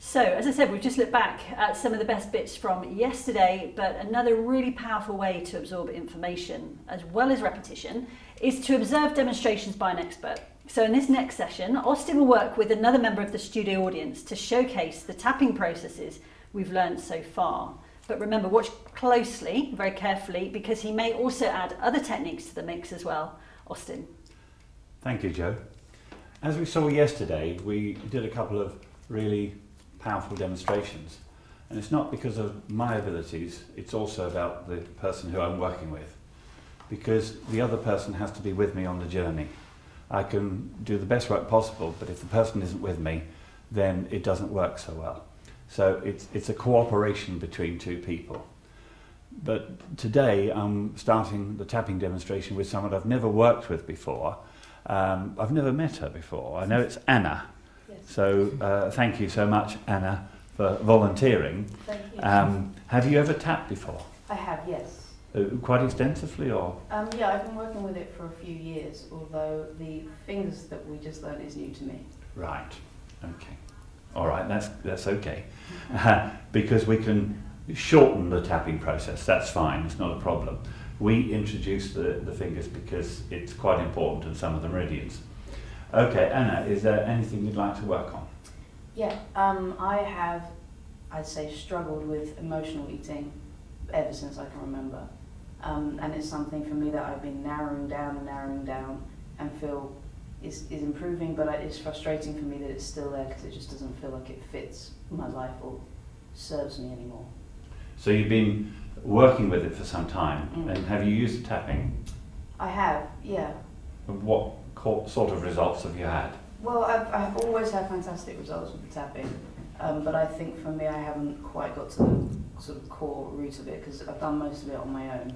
So, as I said, we've just looked back at some of the best bits from yesterday, but another really powerful way to absorb information, as well as repetition, is to observe demonstrations by an expert. So in this next session, Austin will work with another member of the studio audience to showcase the tapping processes we've learned so far. But remember, watch closely, very carefully, because he may also add other techniques to the mix as well. Austin. Thank you, Joe. As we saw yesterday, we did a couple of really powerful demonstrations, and it's not because of my abilities, it's also about the person who I'm working with, because the other person has to be with me on the journey. I can do the best work possible, but if the person isn't with me, then it doesn't work so well. So it's a cooperation between two people. But today I'm starting the tapping demonstration with someone I've never worked with before. I've never met her before. I know it's Anna. So thank you so much, Anna, for volunteering. Thank you. Have you ever tapped before? I have, yes. Quite extensively, or? Yeah, I've been working with it for a few years, although the fingers that we just learned is new to me. Right. Okay. All right. That's okay, because we can shorten the tapping process. That's fine. It's not a problem. We introduce the fingers because it's quite important in some of the meridians. Okay, Anna, is there anything you'd like to work on? Yeah, I have, I'd say, struggled with emotional eating ever since I can remember. And it's something for me that I've been narrowing down and feel is improving, but it's frustrating for me that it's still there because it just doesn't feel like it fits my life or serves me anymore. So you've been working with it for some time, and have you used the tapping? I have, yeah. And what sort of results have you had? Well, I've always had fantastic results with the tapping, but I think for me I haven't quite got to the sort of core root of it because I've done most of it on my own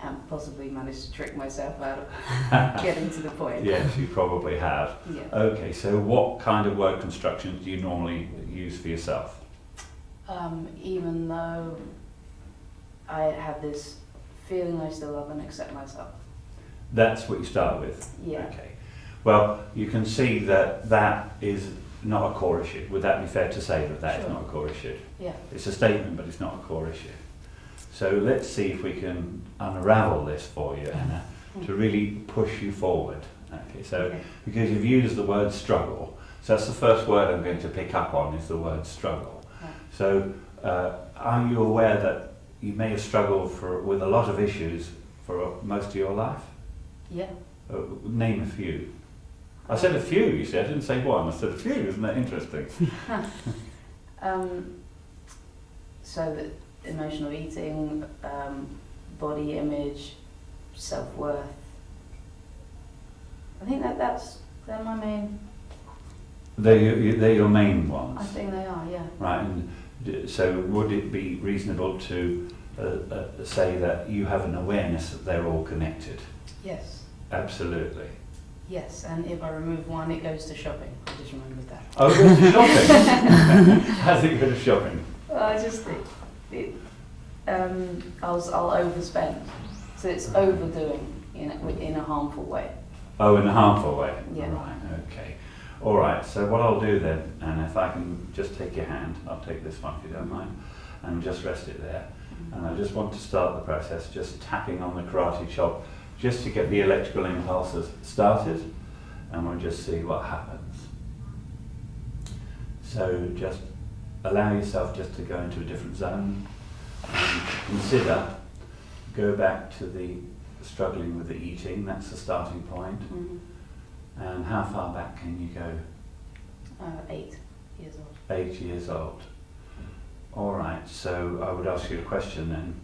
and possibly managed to trick myself out of getting to the point. Yes, you probably have. Yeah. Okay, so what kind of word constructions do you normally use for yourself? Even though I have this feeling I still love and accept myself. That's what you start with? Yeah. Okay. Well, you can see that that is not a core issue. Would that be fair to say that that is not a core issue? Yeah. It's a statement, but it's not a core issue. So let's see if we can unravel this for you, Anna, to really push you forward. Okay, so because you've used the word struggle, so that's the first word I'm going to pick up on is the word struggle. Right. So are you aware that you may have struggled with a lot of issues for most of your life? Yeah. Name a few. I said a few, you said, I didn't say one, I said a few, isn't that interesting? So the emotional eating, body image, self-worth. I think they're my main... They're your main ones? I think they are, yeah. Right, and so would it be reasonable to say that you have an awareness that they're all connected? Yes. Absolutely. Yes, and if I remove one, it goes to shopping. I just remembered that. Oh, it goes to shopping? How's it go to shopping? Well, I just think I'll overspend. So it's overdoing in a harmful way. Oh, in a harmful way? Yeah. Right, okay. All right, so what I'll do then, and if I can just take your hand, I'll take this one if you don't mind, and just rest it there. And I just want to start the process, just tapping on the karate chop, just to get the electrical impulses started, and we'll just see what happens. So just allow yourself just to go into a different zone, and consider, go back to the struggling with the eating, that's the starting point. And how far back can you go? 8 years old. 8 years old. All right, so I would ask you a question then.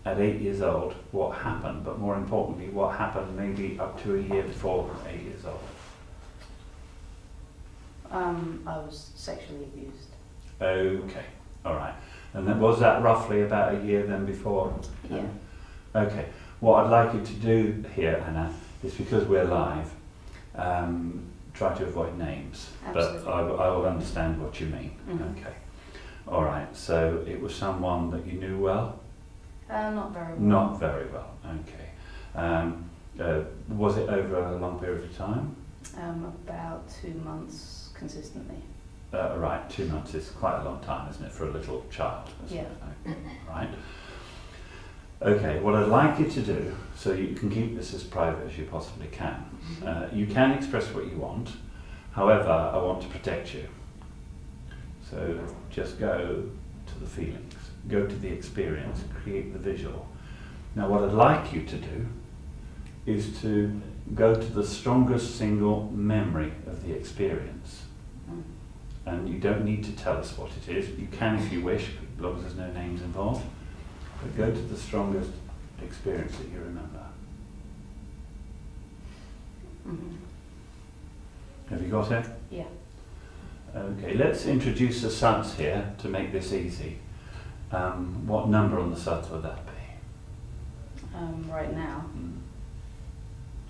At 8 years old, what happened? But more importantly, what happened maybe up to a year before 8 years old? I was sexually abused. Okay, all right. And then was that roughly about a year then before? Yeah. Okay, what I'd like you to do here, Anna, is because we're live, try to avoid names. Absolutely. But I will understand what you mean. Okay. All right, so it was someone that you knew well? Not very well. Not very well, okay. Was it over a long period of time? About 2 months consistently. Right, 2 months is quite a long time, isn't it, for a little child? Yeah. Right. Okay, what I'd like you to do, so you can keep this as private as you possibly can, you can express what you want, however, I want to protect you. So just go to the feelings, go to the experience, create the visual. Now what I'd like you to do is to go to the strongest single memory of the experience. And you don't need to tell us what it is. You can if you wish, as long as there's no names involved. But go to the strongest experience that you remember. Have you got it? Yeah. Okay, let's introduce the suds here to make this easy. What number on the suds would that be? Right now,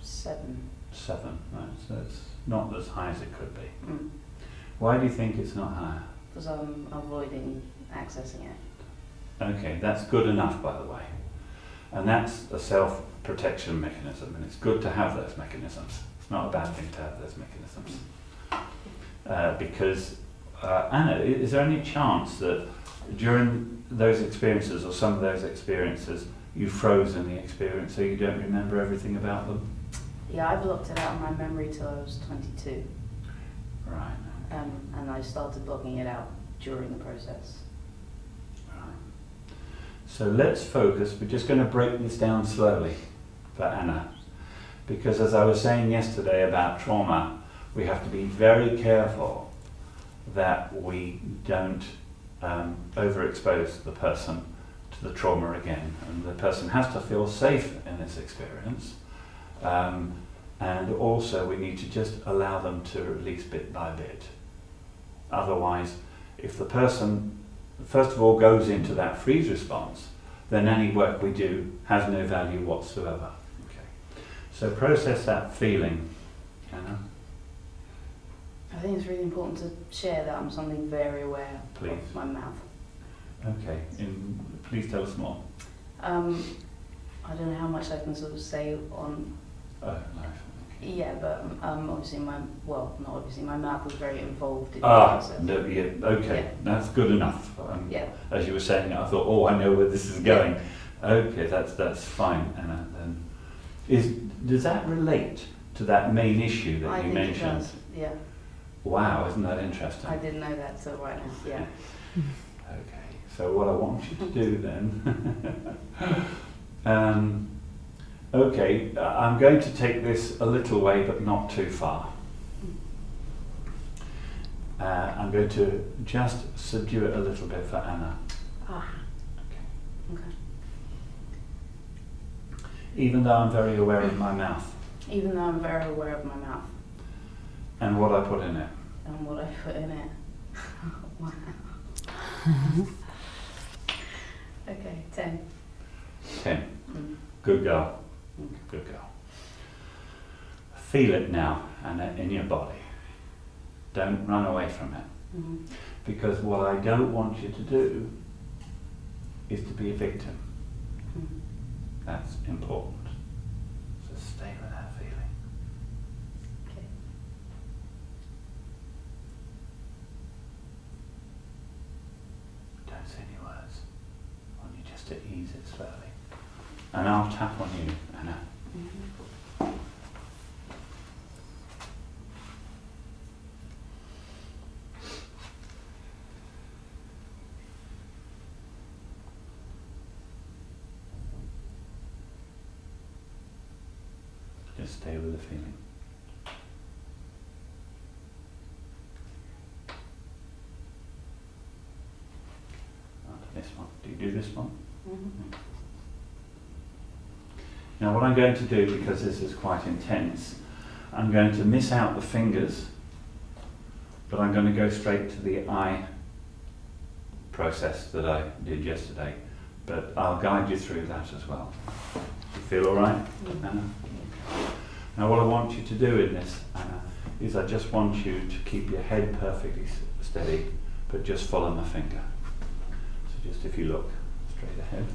7. 7, right, so it's not as high as it could be. Mm. Why do you think it's not higher? Because I'm avoiding accessing it. Okay, that's good enough, by the way. And that's a self-protection mechanism, and it's good to have those mechanisms. It's not a bad thing to have those mechanisms. Because, Anna, is there any chance that during those experiences, or some of those experiences, you froze in the experience so you don't remember everything about them? Yeah, I blocked it out of my memory till I was 22. Right. And I started blocking it out during the process. Right. So let's focus. We're just going to break this down slowly for Anna. Because as I was saying yesterday about trauma, we have to be very careful that we don't overexpose the person to the trauma again. And the person has to feel safe in this experience. And also we need to just allow them to release bit by bit. Otherwise, if the person, first of all, goes into that freeze response, then any work we do has no value whatsoever. Okay. So process that feeling, Anna. I think it's really important to share that I'm something very aware Please. of my mouth. Okay, please tell us more. I don't know how much I can sort of say on. Oh, no. Yeah, but obviously not obviously, my mouth was very involved in the Ah, process. no, yeah, okay, Yeah. that's good enough. Yeah. As you were saying, I thought, oh, I know where this is going. Okay, that's fine, Anna. Then, does that relate to that main issue that I you think mentioned? it does. Yeah. Wow, isn't that interesting? I didn't know that till right now. Yeah. Okay, so what I want you to do then, okay, I'm going to take this a little way but not too far. I'm going to just subdue it a little bit for Anna. Ah. Okay. Okay. Even though I'm very aware of my mouth Even though I'm very aware of my mouth and what I put in it. and what I put in it. Wow. Okay, 10. 10. Mm. Good girl. Mm. Good girl. Feel it now, Anna, in your body. Don't run away from it. Mm. Because what I don't want you to do is to be a victim. Mm. That's important. So stay with that feeling. Okay. Don't say any words. I want you just to ease it slowly. And I'll tap on you, Anna. Mm-hmm. Just stay with the feeling. This one. Do you do this one? Mm-hmm. Now what I'm going to do, because this is quite intense, I'm going to miss out the fingers, but I'm going to go straight to the eye process that I did yesterday. But I'll guide you through that as well. You feel all right, Anna? Now what I want you to do in this, Anna, is I just want you to keep your head perfectly steady, but just follow my finger. So just if you look straight ahead.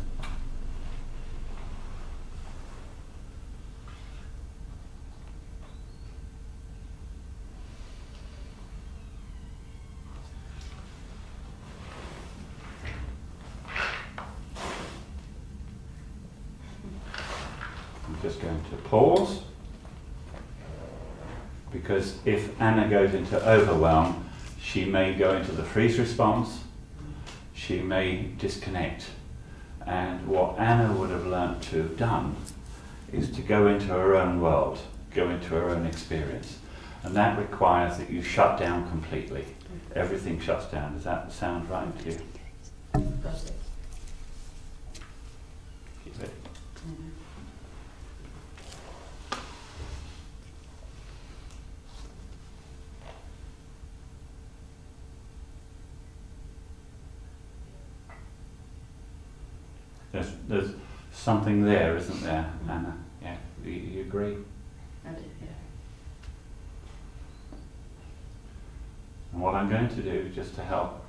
just going to pause, because if Anna goes into overwhelm, she may go into the freeze response, she may disconnect. And what Anna would have learnt to have done is to go into her own world, go into her own experience. And that requires that you shut down completely. Everything shuts down. Does that sound right to you? Perfect. Keep it. There's something there, isn't there, Anna? Yeah, you agree? I do, yeah. And what I'm going to do, just to help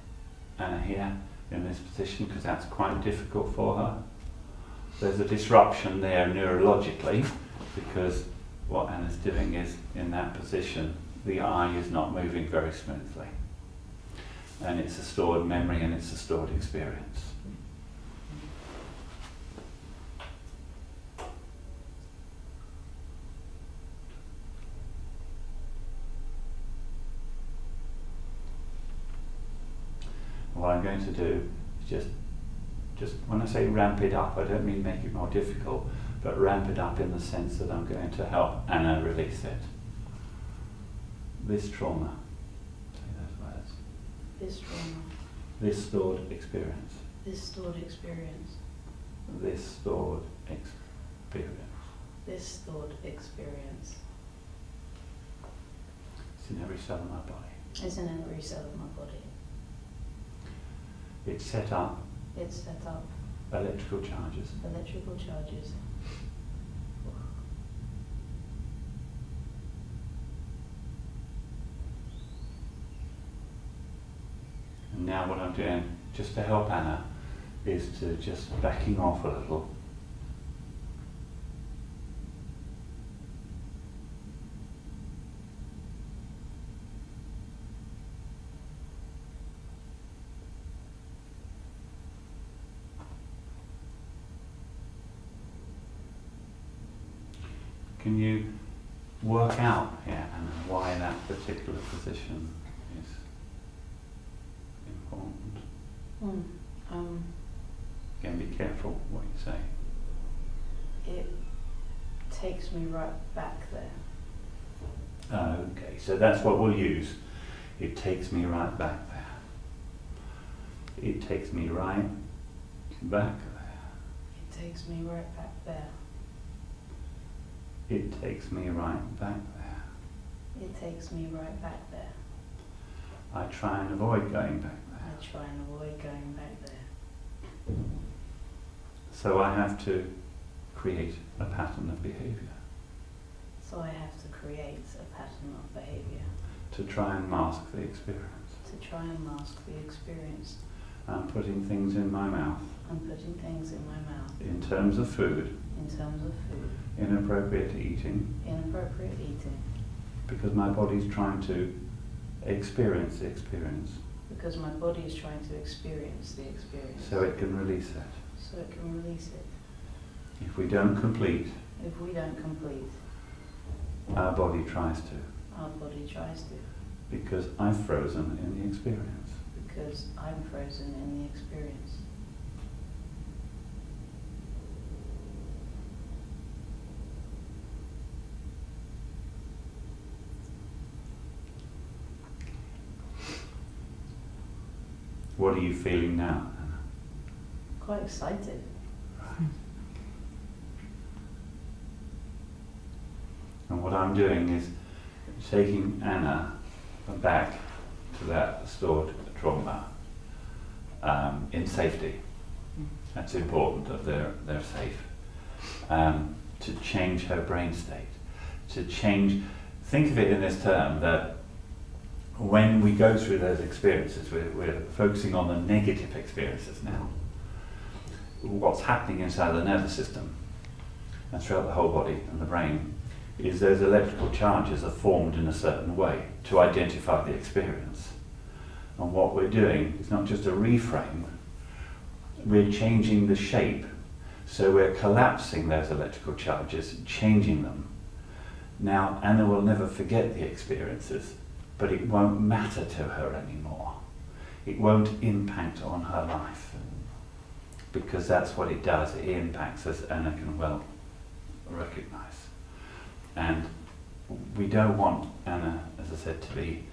Anna here in this position, because that's quite difficult for her, there's a disruption there neurologically, because what Anna's doing is, in that position, the eye is not moving very smoothly. And it's a stored memory and it's a stored experience. What I'm going to do is just when I say ramp it up, I don't mean make it more difficult, but ramp it up in the sense that I'm going to help Anna release it. This trauma, say those words. This trauma. This stored experience. This stored experience. This stored experience. This stored experience. It's in every cell of my body. It's in every cell of my body. It's set up It's set up electrical charges. electrical charges. And now what I'm doing, just to help Anna, is to just backing off a little. Can you work out here, Anna, why that particular position is important? Again, be careful what you say. It takes me right back there. Okay, so that's what we'll use. It takes me right back there. It takes me right back there. It takes me right back there. It takes me right back there. It takes me right back there. I try and avoid going back I there. try and avoid going back there. So I have to create a pattern of behaviour So I have to create a pattern of behaviour to try and mask the experience. to try and mask the experience. I'm putting things in my mouth I'm putting things in my mouth in terms of food, in terms of food, inappropriate eating, inappropriate eating, because my body's trying to experience the experience because my body is trying to experience the experience so it can release it. so it can release it. If we don't complete, If we don't complete, our body tries to, our body tries to, because I've frozen in the experience. because I'm frozen in the experience. What are you feeling now, Anna? Quite excited. And what I'm doing is taking Anna back to that stored trauma in safety. That's important that they're safe. To change her brain state. To change, think of it in this term that when we go through those experiences, we're focusing on the negative experiences now. What's happening inside the nervous system and throughout the whole body and the brain is those electrical charges are formed in a certain way to identify the experience. And what we're doing is not just a reframe, we're changing the shape So we're collapsing those electrical charges, changing them. Now, Anna will never forget the experiences, but it won't matter to her anymore. It won't impact on her life, because that's what it does. It impacts, as Anna can well recognise. And we don't want Anna, as I said, to be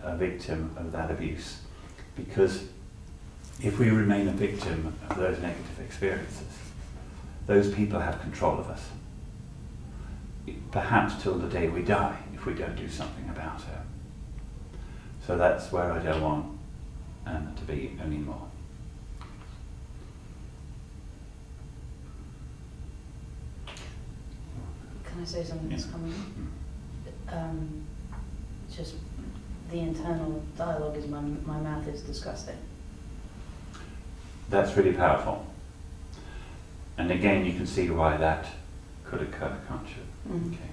a victim of that abuse, because if we remain a victim of those negative experiences, those people have control of us, perhaps till the day we die, if we don't do something about it. So that's where I don't want Anna to be anymore. Can I say something that's coming in? Just the internal dialogue is my mouth is disgusting. That's really powerful. And again, you can see why that could occur, can't you? Mm. Okay.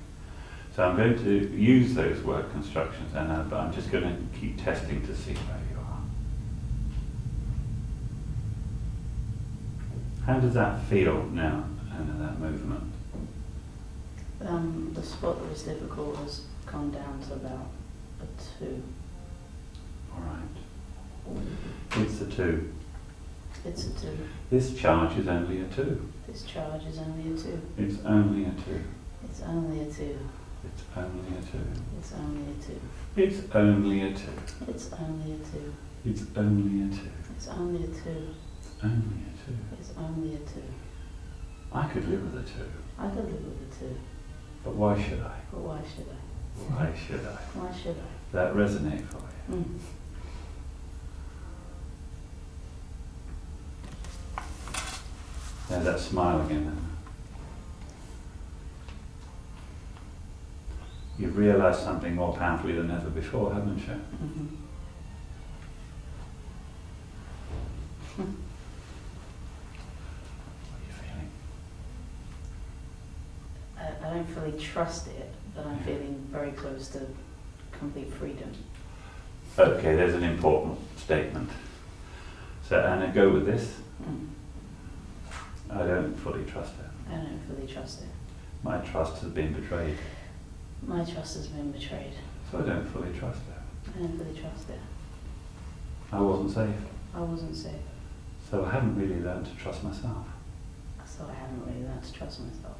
So I'm going to use those word constructions, Anna, but I'm just going to keep testing to see where you are. How does that feel now, Anna, that movement? The spot that was difficult has gone down to about a 2. All right. It's a 2. It's a 2. This charge is only a 2. This charge is only a 2. It's only a 2. It's only a 2. It's only a 2. It's only a 2. It's only a 2. It's only a 2. It's only a 2. It's only a 2. Only a 2. It's only a 2. I could live with a 2. I could live with a 2. But why should I? But why should I? Why should I? Why should I? That resonate for you? Mm. There's that smile again, Anna. You've realised something more powerfully than ever before, haven't you? Mm-hmm. What are you feeling? I don't fully trust it, but I'm feeling very close to complete freedom. Okay, there's an important statement. So Anna, go with this. Mm. I don't fully trust it. I don't fully trust it. My trust has been betrayed. My trust has been betrayed. So I don't fully trust it. I don't fully trust it. I wasn't safe. I wasn't safe. So I haven't really learned to trust myself. So I haven't really learned to trust myself.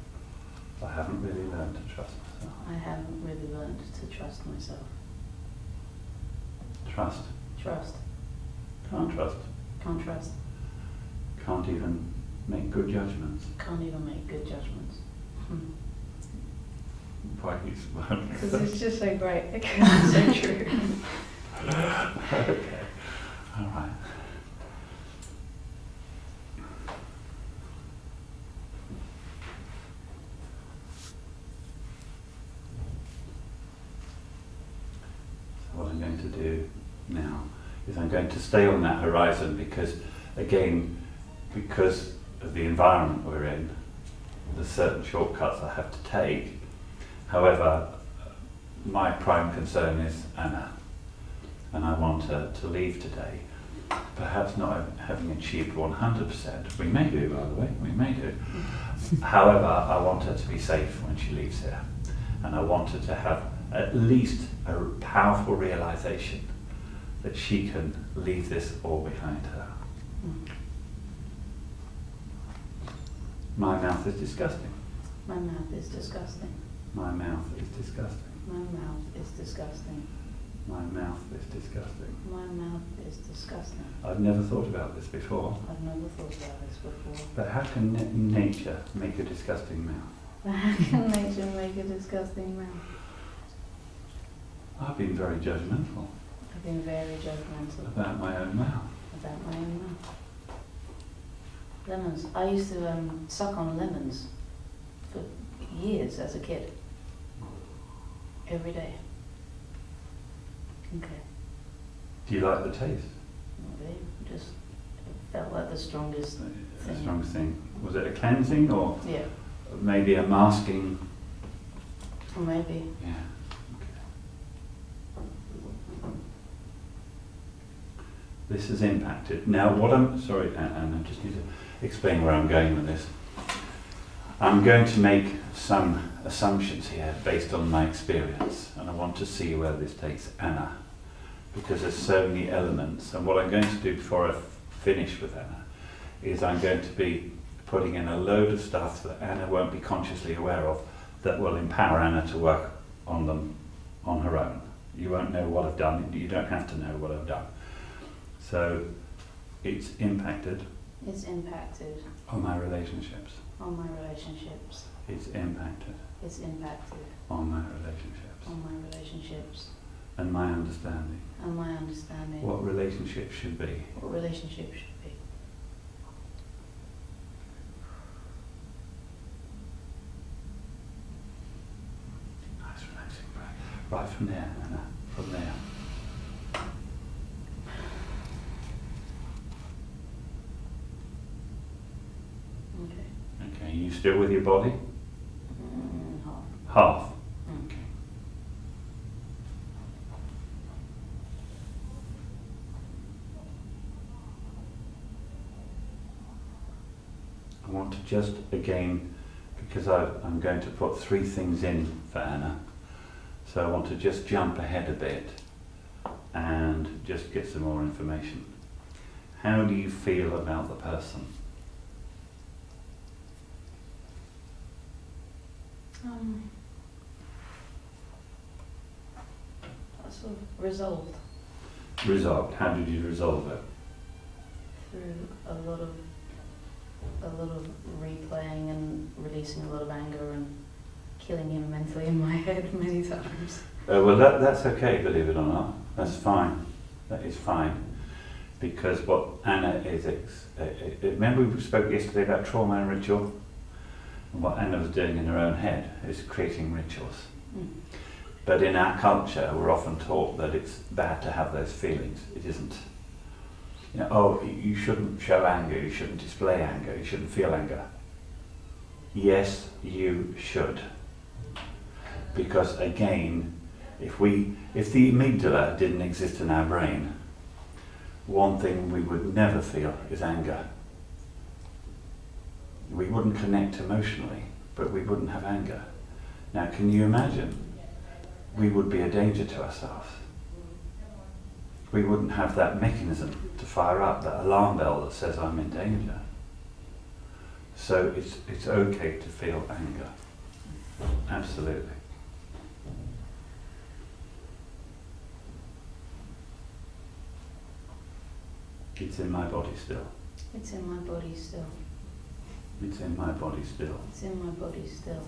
I haven't really learned to trust myself. I haven't really learned to trust myself. Trust. Trust. Can't trust. Can't trust. Can't even make good judgments. Can't even make good judgments. Why are you smiling? Because it's just so great. It's so true. Okay. All right. So what I'm going to do now is I'm going to stay on that horizon because, again, because of the environment we're in, there's certain shortcuts I have to take. However, my prime concern is Anna, and I want her to leave today, perhaps not having achieved 100%. We may do, by the way, we may do. However, I want her to be safe when she leaves here, and I want her to have at least a powerful realization that she can leave this all behind her. My mouth is disgusting. My mouth is disgusting. My mouth is disgusting. My mouth is disgusting. My mouth is disgusting. My mouth is disgusting. I've never thought about this before. I've never thought about this before. But how can nature make a disgusting mouth? How can nature make a disgusting mouth? I've been very judgmental I've been very judgmental about my own mouth. about my own mouth. Lemons. I used to suck on lemons for years as a kid. Every day. Okay. Do you like the taste? Not really. Just it felt like the strongest The thing. strongest thing. Was it a cleansing or Yeah. maybe a masking? Or maybe. Yeah. Okay. This has impacted. Now, what I'm sorry, and I just need to explain where I'm going with this. I'm going to make some assumptions here based on my experience, and I want to see where this takes Anna, because there's so many elements. And what I'm going to do before I finish with Anna is I'm going to be putting in a load of stuff that Anna won't be consciously aware of that will empower Anna to work on them on her own. You won't know what I've done, you don't have to know what I've done. So it's impacted It's impacted on my relationships. on my relationships. It's impacted It's impacted on my relationships. on my relationships And my understanding. and my understanding What relationships should be. what relationships should be. Nice relaxing breath. Right from there, Anna. From there. Okay. Okay, you still with your body? Half. Half. Mm. Okay. I want to just again, because I'm going to put 3 things in for Anna, so I want to just jump ahead a bit and just get some more information. How do you feel about the person? Sort of resolved Resolved. How did you resolve it? through a lot of replaying and releasing a lot of anger and killing him mentally in my head many times. Well, that's okay, believe it or not. That's fine. That is fine. Because what Anna is, remember we spoke yesterday about trauma and ritual? And what Anna was doing in her own head is creating rituals. Mm. But in our culture, we're often taught that it's bad to have those feelings. It isn't. You know, oh, you shouldn't show anger, you shouldn't display anger, you shouldn't feel anger. Yes, you should. Because again, if the amygdala didn't exist in our brain, one thing we would never feel is anger. We wouldn't connect emotionally, but we wouldn't have anger. Now, can you imagine? We would be a danger to ourselves. We wouldn't have that mechanism to fire up, that alarm bell that says I'm in danger. So it's okay to feel anger. Absolutely. It's in my body still. It's in my body still. It's in my body still. It's in my body still.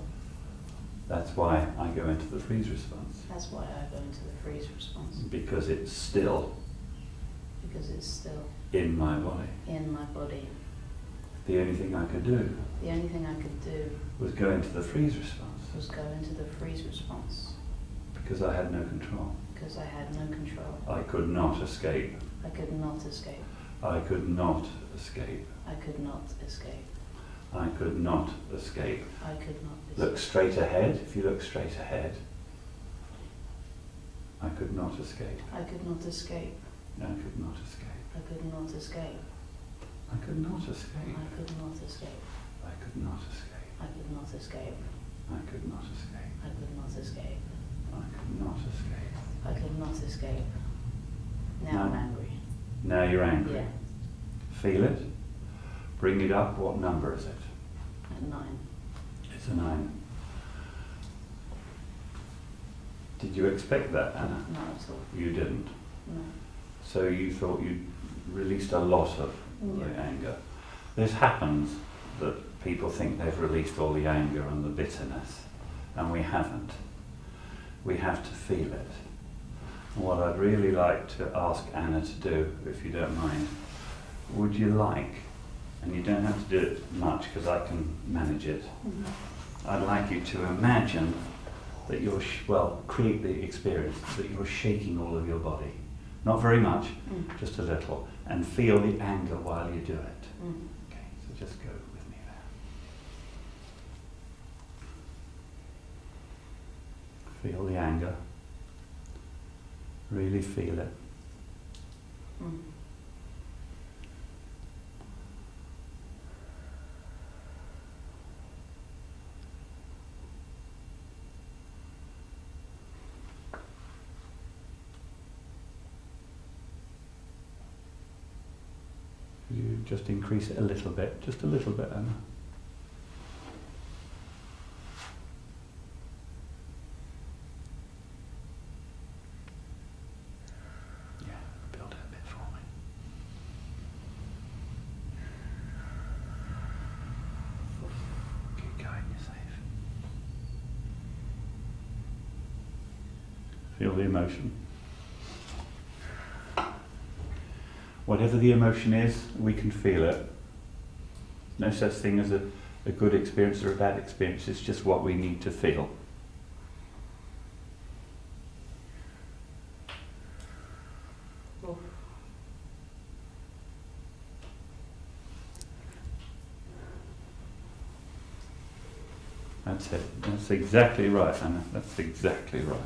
That's why I go into the freeze response. That's why I go into the freeze response. Because it's still Because it's still in my body. in my body. The only thing I could do The only thing I could do was go into the freeze response was go into the freeze response because I had no control. because I had no control. I could not escape. I could not escape. I could not escape. I could not escape. I could not escape. I could not Look escape. straight ahead. If you look straight ahead, I could not escape. I could not escape. I could not escape. I could not escape. I could not escape. I could not escape. I could not escape. I could not escape. I could not escape. I could not escape. I could not escape. I could not escape. Now No. I'm angry. Now you're angry. Yeah. Feel it. Bring it up. What number is it? At 9. It's a 9. Did you expect that, Anna? Not at all. You didn't. No. So you thought you'd released a lot of the Yeah. anger. This happens that people think they've released all the anger and the bitterness, and we haven't. We have to feel it. And what I'd really like to ask Anna to do, if you don't mind, would you like, and you don't have to do it much because I can manage it, I'd like you to imagine that you're, create the experience that you're shaking all of your body. Not very much, just a little, and feel the anger while you do it. Okay, so just go with me there. Feel the anger. Really feel it. Could you just increase it a little bit? Just a little bit, Anna. Yeah, build it a bit for me. Keep going, you're safe. Feel the emotion. Whatever the emotion is, we can feel it. No such thing as a good experience or a bad experience, it's just what we need to feel. Oof. That's it. That's exactly right, Anna. That's exactly right.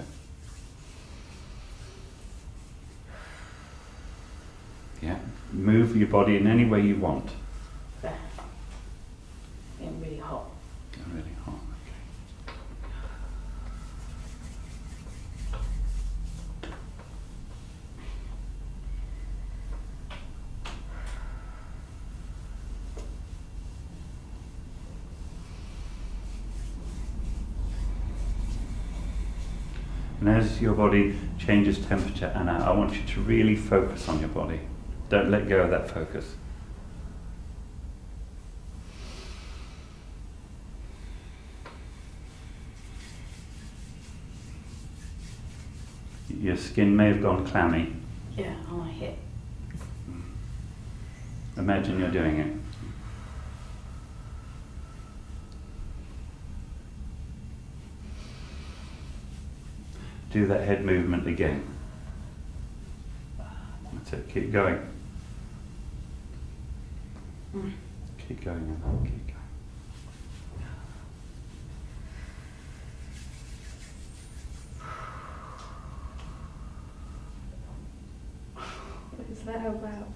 Yeah. Move your body in any way you want. There. Getting really hot. Really hot. Okay. And as your body changes temperature, Anna, I want you to really focus on your body. Don't let go of that focus. Your skin may have gone clammy. Yeah, on my hip. Imagine you're doing it. Do that head movement again. That's it, keep going. Keep going, Anna, keep going. What is that about?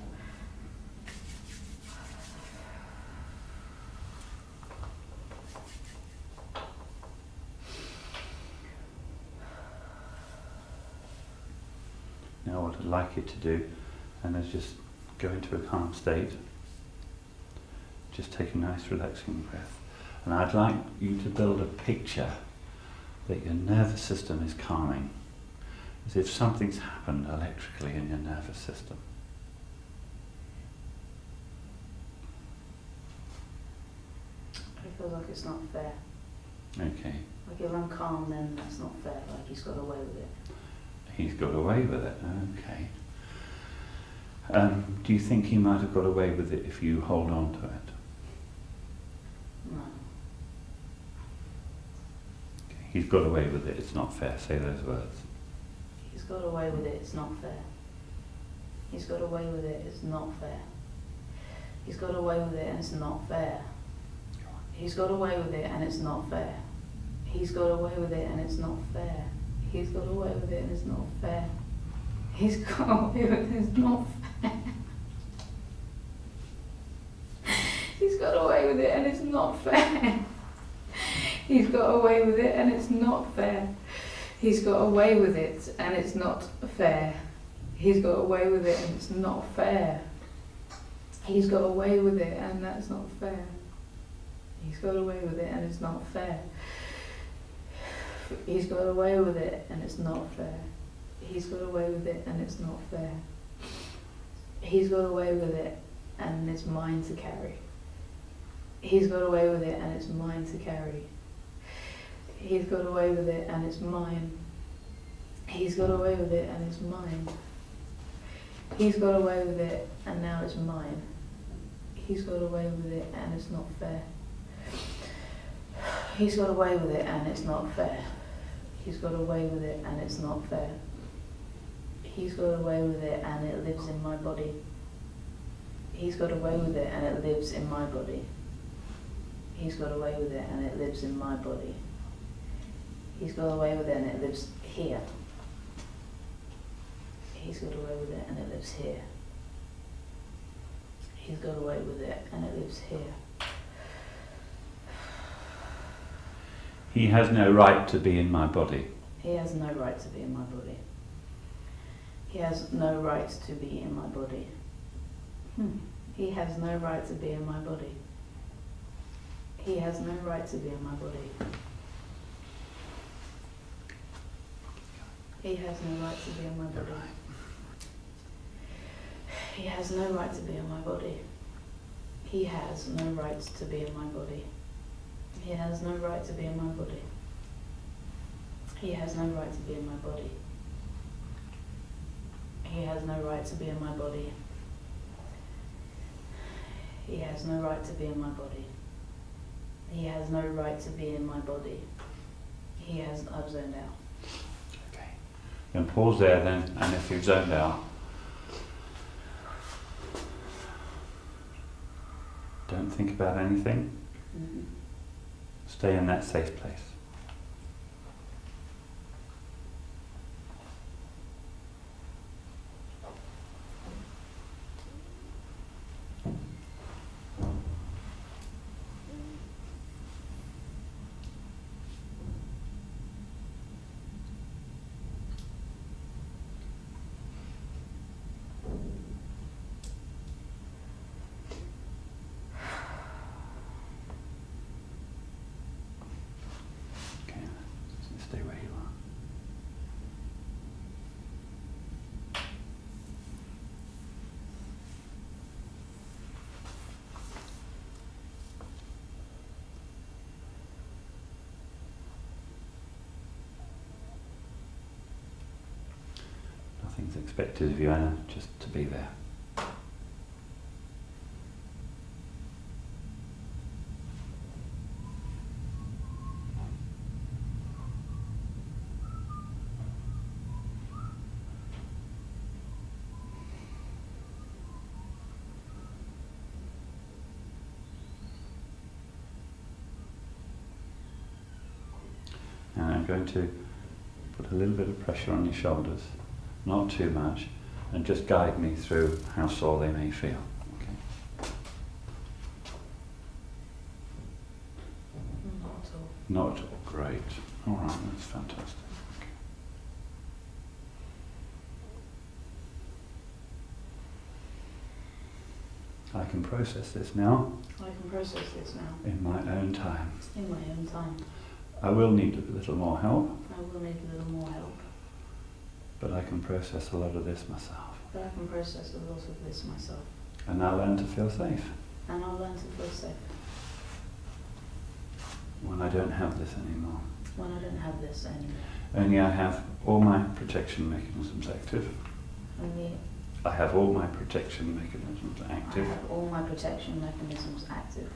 Now what I'd like you to do, and is just go into a calm state. Just take a nice relaxing breath. And I'd like you to build a picture that your nervous system is calming, as if something's happened electrically in your nervous system. It feels like it's not fair. Okay. Like if I'm calm, then that's not fair. Like he's got away with it. He's got away with it, okay. Do you think he might have got away with it if you hold on to it? No. Okay. He's got away with it, it's not fair. Say those words. He's got away with it. It's not fair. He's got away with it. It's not fair. He's got away with it, and it's not fair. He's got away with it, and it's not fair. He's got away with it, and it's not fair. He's got away with it, and it's not fair. He's got away with it, it's not fair. He's got away with it, and it's not fair. He's got away with it, and it's not fair. He's got away with it, and it's not fair. He's got away with it, and it's not fair. He's got away with it, and that's not fair. He's got away with it, and it's not fair. He's got away with it, and it's not fair. He's got away with it, and it's not fair. He's got away with it, and it's mine to carry. He's got away with it, and it's mine to carry. He's got away with it, and it's mine. He's got away with it, and it's mine. He's got away with it, and now it's mine. He's got away with it, and it's not fair. He's got away with it, and it's not fair. He's got away with it, and it's not fair. He's got away with it, and it lives in my body. He's got away with it, and it lives in my body. He's got away with it, and it lives in my body. He's got away with it, and it lives here. He's got away with it, and it lives here. He's got away with it, and it lives here. He has no right to be in my body. He has no right to be in my body. He has no right to be in my body. He has no right to be in my body. He has no right to be in my body. He has no right to be in my body. He has no right to be in my body. He has no right to be in my body. He has no right to be in my body. He has no right to be in my body. He has no right to be in my body. He has no right to be in my body. He has no right to be in my body. He has, I've zoned out. Okay. Then pause there then, and if you've zoned out, don't think about anything. Mm-hmm. Stay in that safe place. Stay where you are. Nothing's expected of you, Anna, just to be there. And I'm going to put a little bit of pressure on your shoulders, not too much, and just guide me through how sore they may feel. Okay. Not at all. Not at all. Great. All right, that's fantastic. Okay. I can process this now I can process this now in my own time. in my own time. I will need a little more help, I will need a little more help, but I can process a lot of this myself. but I can process a lot of this myself. And I'll learn to feel safe And I'll learn to feel safe when I don't have this anymore. when I don't have this anymore. Only I have all my protection mechanisms active. Only I have all my protection mechanisms active, I have all my protection mechanisms active,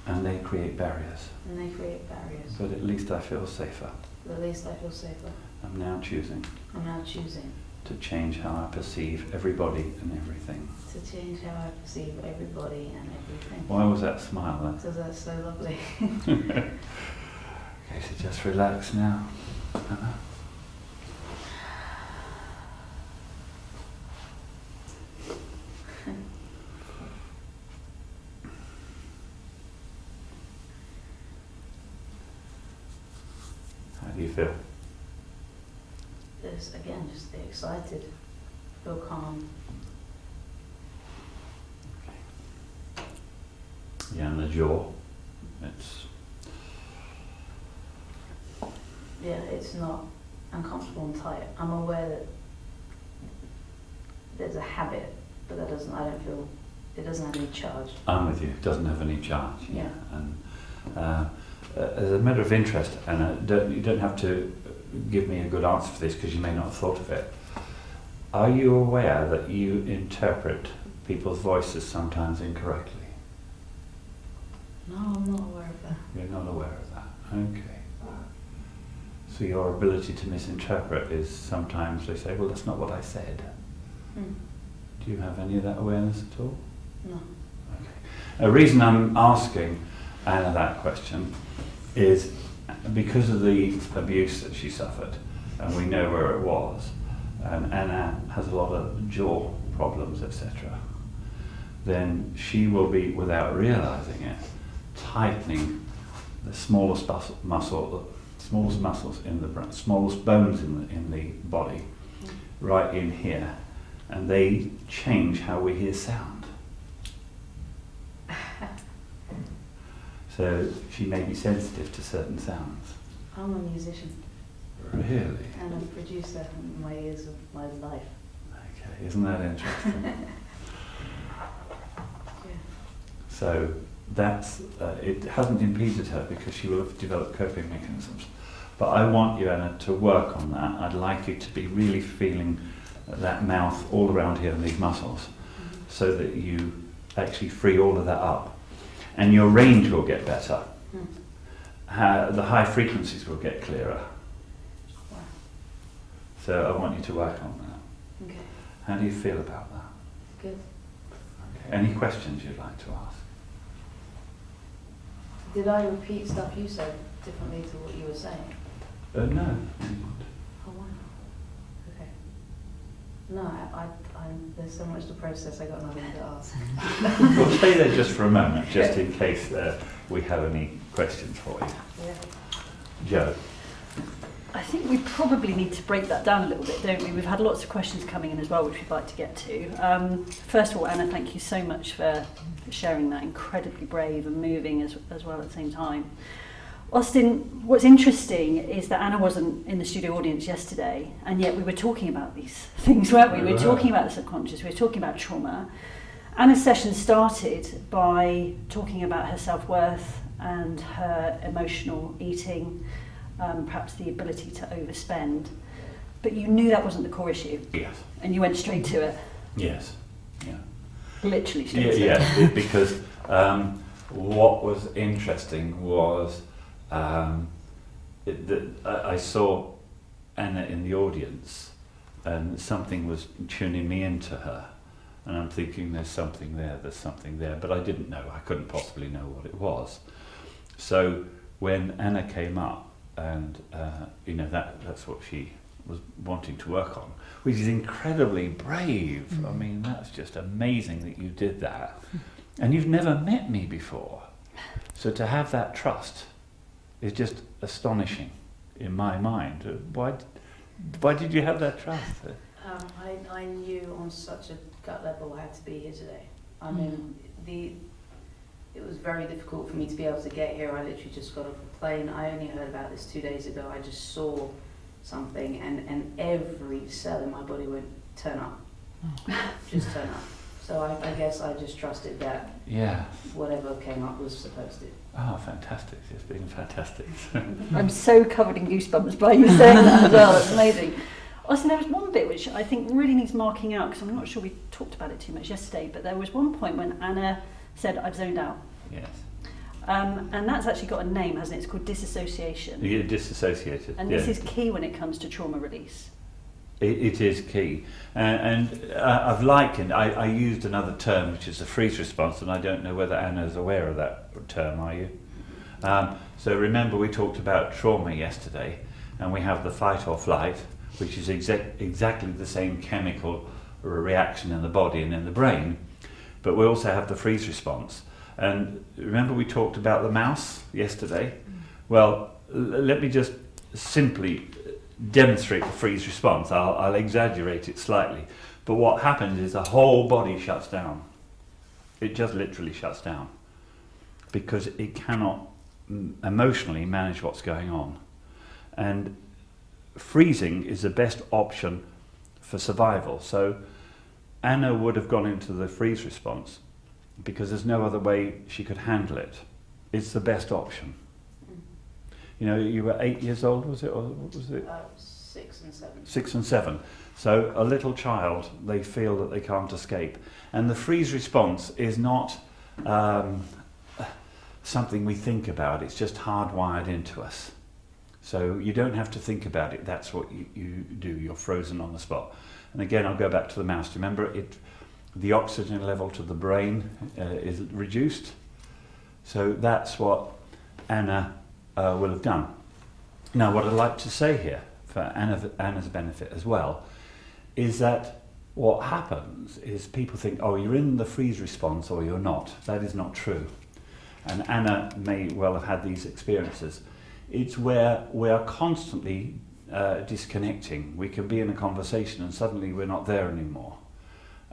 and they create barriers. and they create barriers. But at least I feel safer. But at least I feel safer. I'm now choosing I'm now choosing to change how I perceive everybody and everything. to change how I perceive everybody and everything. Why was that smile there? So that's so lovely. Okay, so just relax now. How do you feel? Just again, just excited, feel calm. Yeah, and the jaw. It's Yeah, it's not uncomfortable and tight. I'm aware that there's a habit, but that doesn't. I don't feel. It doesn't have any charge. I'm with you. It doesn't have any charge. Yeah. And as a matter of interest, and you don't have to give me a good answer for this because you may not have thought of it. Are you aware that you interpret people's voices sometimes incorrectly? No, I'm not aware of that. You're not aware of that. Okay. So your ability to misinterpret is sometimes they say, well, that's not what I said. Mm. Do you have any of that awareness at all? No. Okay. A reason I'm asking Anna that question is because of the abuse that she suffered, and we know where it was, and Anna has a lot of jaw problems, etc., then she will be, without realizing it, tightening the smallest muscles in the brain, smallest bones in the body, right in here, and they change how we hear sound. So she may be sensitive to certain sounds. I'm a musician. Really? And a producer in my years of my life. Okay, isn't that interesting? Yeah. So that's, it hasn't impeded her because she will have developed coping mechanisms. But I want you, Anna, to work on that. I'd like you to be really feeling that mouth all around here and these muscles, so that you actually free all of that up. And your range will get better. The high frequencies will get clearer. Wow. So I want you to work on that. Okay. How do you feel about that? Good. Okay. Any questions you'd like to ask? Did I repeat stuff you said differently to what you were saying? No. Oh wow. Okay. No, there's so much to process. I got nothing to ask. We'll stay there just for a moment, just in case we have any questions for you. Yeah. Joe. I think we probably need to break that down a little bit, don't we? We've had lots of questions coming in as well, which we'd like to get to. First of all, Anna, thank you so much for sharing that. Incredibly brave and moving as well at the same time. Austin, what's interesting is that Anna wasn't in the studio audience yesterday, and yet we were talking about these things, weren't we? We were talking about the subconscious, we were talking about trauma. Anna's session started by talking about her self-worth and her emotional eating, perhaps the ability to overspend. But you knew that wasn't the core issue. Yes. And you went straight to it. Yes. Yeah. Literally straight to it. Yes, because what was interesting was I saw Anna in the audience, and something was tuning me into her, and I'm thinking there's something there, but I didn't know, I couldn't possibly know what it was. So when Anna came up, and that's what she was wanting to work on, which is incredibly brave. I mean, that's just amazing that you did that, and you've never met me before, so to have that trust is just astonishing in my mind. Why did you have that trust? I knew on such a gut level I had to be here today. I mean, it was very difficult for me to be able to get here. I literally just got off the plane. I only heard about this 2 days ago. I just saw something, and every cell in my body went, turn up. Just turn up. So I guess I just trusted that whatever came up was supposed to. Oh, fantastic. It's been fantastic. I'm so covered in goosebumps by you saying that as well. It's amazing. Also, there was one bit which I think really needs marking out, because I'm not sure we talked about it too much yesterday, but there was one point when Anna said, I've zoned out. Yes. And that's actually got a name, hasn't it? It's called disassociation. You're disassociated. And this is key when it comes to trauma release. It is key. I've likened, I used another term, which is a freeze response, and I don't know whether Anna's aware of that term, are you? So remember, we talked about trauma yesterday, and we have the fight or flight, which is exactly the same chemical reaction in the body and in the brain, but we also have the freeze response. And remember, we talked about the mouse yesterday? Well, let me just simply demonstrate the freeze response. I'll exaggerate it slightly, but what happens is the whole body shuts down. It just literally shuts down because it cannot emotionally manage what's going on. And freezing is the best option for survival. So Anna would have gone into the freeze response because there's no other way she could handle it. It's the best option. You know, you were 8 years old, was it, or what was it? 6 and 7. 6 and 7. So a little child, they feel that they can't escape. And the freeze response is not something we think about, it's just hardwired into us. So you don't have to think about it, that's what you do, you're frozen on the spot. And again, I'll go back to the mouse. Remember, the oxygen level to the brain is reduced. So that's what Anna will have done. Now, what I'd like to say here, for Anna's benefit as well, is that what happens is people think, oh, you're in the freeze response or you're not. That is not true. And Anna may well have had these experiences. It's where we are constantly disconnecting. We can be in a conversation and suddenly we're not there anymore.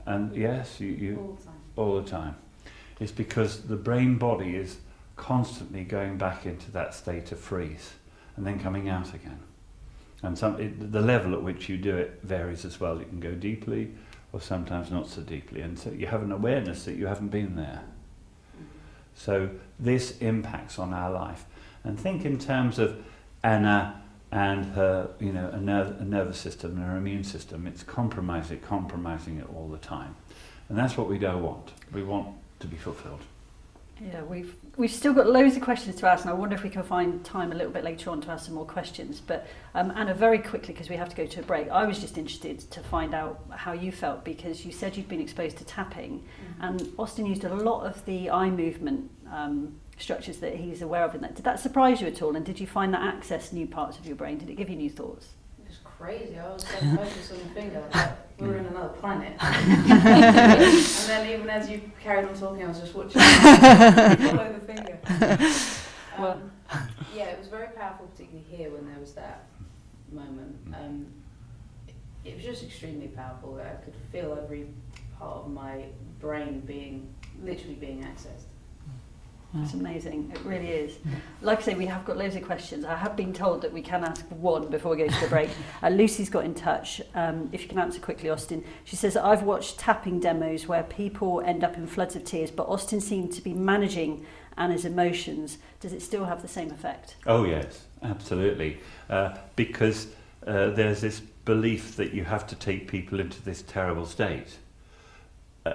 And yes, you All the time. all the time. It's because the brain body is constantly going back into that state of freeze and then coming out again. And the level at which you do it varies as well. You can go deeply or sometimes not so deeply. And so you have an awareness that you haven't been there. So this impacts on our life. And think in terms of Anna and her, a nervous system and her immune system. It's compromising it all the time. And that's what we don't want. We want to be fulfilled. Yeah, we've still got loads of questions to ask, and I wonder if we can find time a little bit later on to ask some more questions. But Anna, very quickly, because we have to go to a break, I was just interested to find out how you felt, because you said you'd been exposed to tapping, and Austin used a lot of the eye movement structures that he's aware of in that. Did that surprise you at all, and did you find that access new parts of your brain? Did it give you new thoughts? It was crazy. I was so focused on the finger, like we were in another planet. And then even as you carried on talking, I was just watching you follow the finger. Yeah, it was very powerful, particularly here when there was that moment. It was just extremely powerful. I could feel every part of my brain literally being accessed. It's amazing, it really is. Like I say, we have got loads of questions. I have been told that we can ask one before we go to the break. Lucy's got in touch. If you can answer quickly, Austin. She says, I've watched tapping demos where people end up in floods of tears, but Austin seemed to be managing Anna's emotions. Does it still have the same effect? Oh yes, absolutely. Because there's this belief that you have to take people into this terrible state.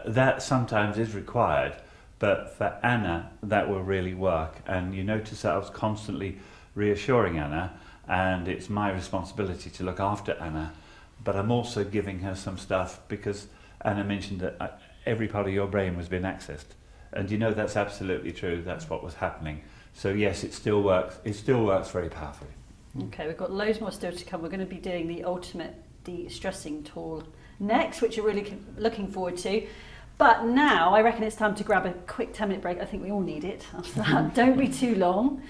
That sometimes is required. But for Anna, that will really work. And you notice that I was constantly reassuring Anna, and it's my responsibility to look after Anna. But I'm also giving her some stuff because Anna mentioned that every part of your brain was being accessed. And that's absolutely true. That's what was happening. So yes, it still works. It still works very powerfully. Okay, we've got loads more still to come. We're going to be doing the ultimate de-stressing tool next, which you're really looking forward to. But now I reckon it's time to grab a quick 10-minute break. I think we all need it after that. Don't be too long.